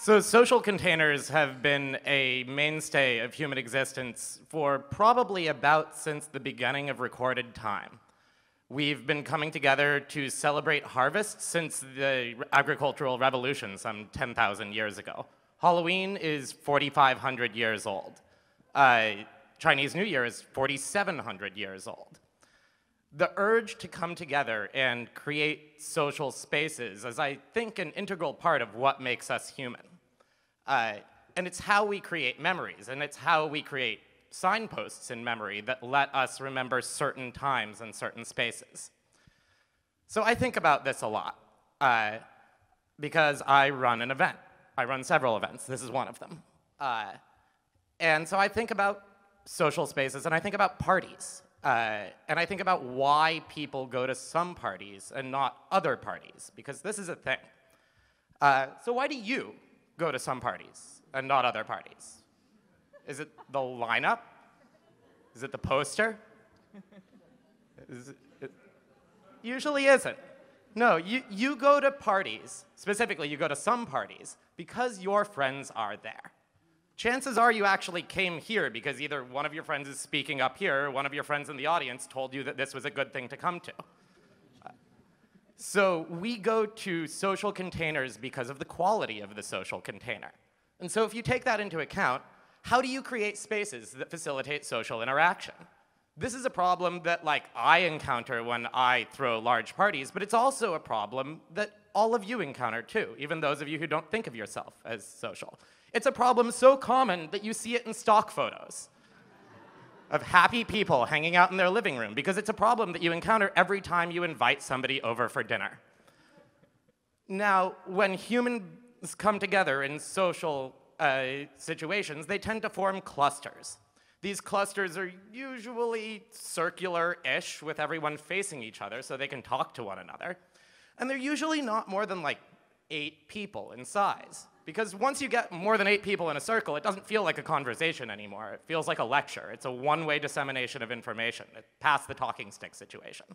So social containers have been a mainstay of human existence for probably about since the beginning of recorded time. We've been coming together to celebrate harvest since the agricultural revolution some 10,000 years ago. Halloween is 4,500 years old. Chinese New Year is 4,700 years old. The urge to come together and create social spaces is, I think, an integral part of what makes us human. And it's how we create memories, and it's how we create signposts in memory that let us remember certain times and certain spaces. So I think about this a lot, because I run an event. I run several events. This is one of them. And so I think about social spaces, and I think about parties. And I think about why people go to some parties and not other parties, because this is a thing. So why do you go to some parties and not other parties? Is it the lineup? Is it the poster? It usually isn't. No, you go to parties, specifically you go to some parties, because your friends are there. Chances are you actually came here because either one of your friends is speaking up here, or one of your friends in the audience told you that this was a good thing to come to. So we go to social containers because of the quality of the social container. And so if you take that into account, how do you create spaces that facilitate social interaction? This is a problem that, like, I encounter when I throw large parties, but it's also a problem that all of you encounter too, even those of you who don't think of yourself as social. It's a problem so common that you see it in stock photos of happy people hanging out in their living room, because it's a problem that you encounter every time you invite somebody over for dinner. Now, when humans come together in social situations, they tend to form clusters. These clusters are usually circular-ish, with everyone facing each other so they can talk to one another. And they're usually not more than like 8 people in size. Because once you get more than 8 people in a circle, it doesn't feel like a conversation anymore. It feels like a lecture. It's a one-way dissemination of information. It's past the talking stick situation.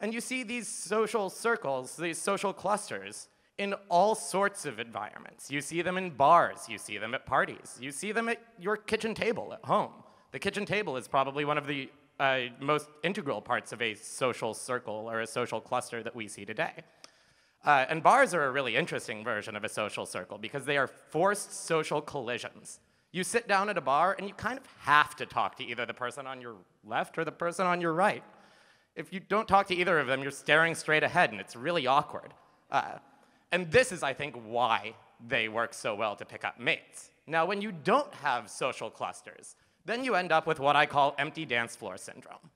And you see these social circles, these social clusters, in all sorts of environments. You see them in bars. You see them at parties. You see them at your kitchen table at home. The kitchen table is probably one of the most integral parts of a social circle or a social cluster that we see today. And bars are a really interesting version of a social circle because they are forced social collisions. You sit down at a bar and you kind of have to talk to either the person on your left or the person on your right. If you don't talk to either of them, you're staring straight ahead and it's really awkward. And this is, I think, why they work so well to pick up mates. Now, when you don't have social clusters, then you end up with what I call empty dance floor syndrome.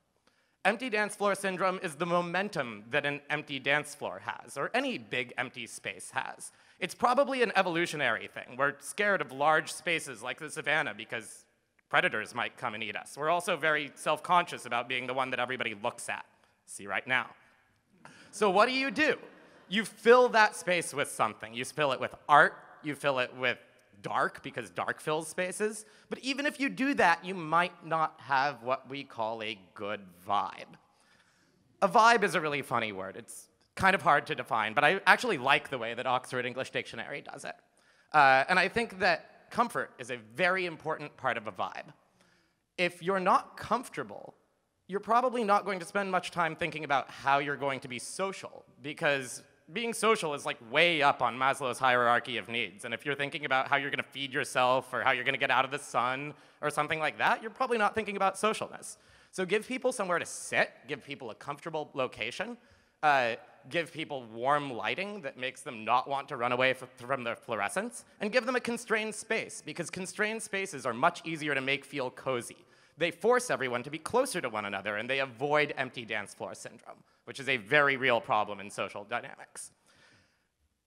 Empty dance floor syndrome is the momentum that an empty dance floor has, or any big empty space has. It's probably an evolutionary thing. We're scared of large spaces like the savannah because predators might come and eat us. We're also very self-conscious about being the one that everybody looks at. See right now. So what do? You fill that space with something. You fill it with art. You fill it with dark, because dark fills spaces. But even if you do that, you might not have what we call a good vibe. A vibe is a really funny word. It's kind of hard to define, but I actually like the way that Oxford English Dictionary does it. And I think that comfort is a very important part of a vibe. If you're not comfortable, you're probably not going to spend much time thinking about how you're going to be social, because being social is like way up on Maslow's hierarchy of needs. And if you're thinking about how you're going to feed yourself or how you're going to get out of the sun or something like that, you're probably not thinking about socialness. So give people somewhere to sit, give people a comfortable location, give people warm lighting that makes them not want to run away from their fluorescence, and give them a constrained space, because constrained spaces are much easier to make feel cozy. They force everyone to be closer to one another, and they avoid empty dance floor syndrome, which is a very real problem in social dynamics.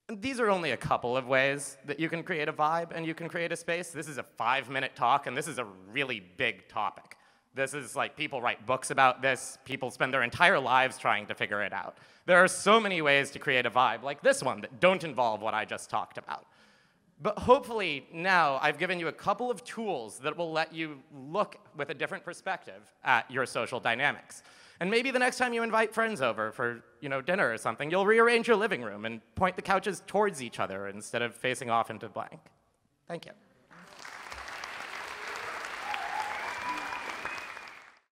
And these are only a couple of ways that you can create a vibe and you can create a space. This is a 5-minute talk, and this is a really big topic. This is like, people write books about this. People spend their entire lives trying to figure it out. There are so many ways to create a vibe, like this one, that don't involve what I just talked about. But hopefully now I've given you a couple of tools that will let you look with a different perspective at your social dynamics. And maybe the next time you invite friends over for, dinner or something, you'll rearrange your living room and point the couches towards each other instead of facing off into blank. Thank you.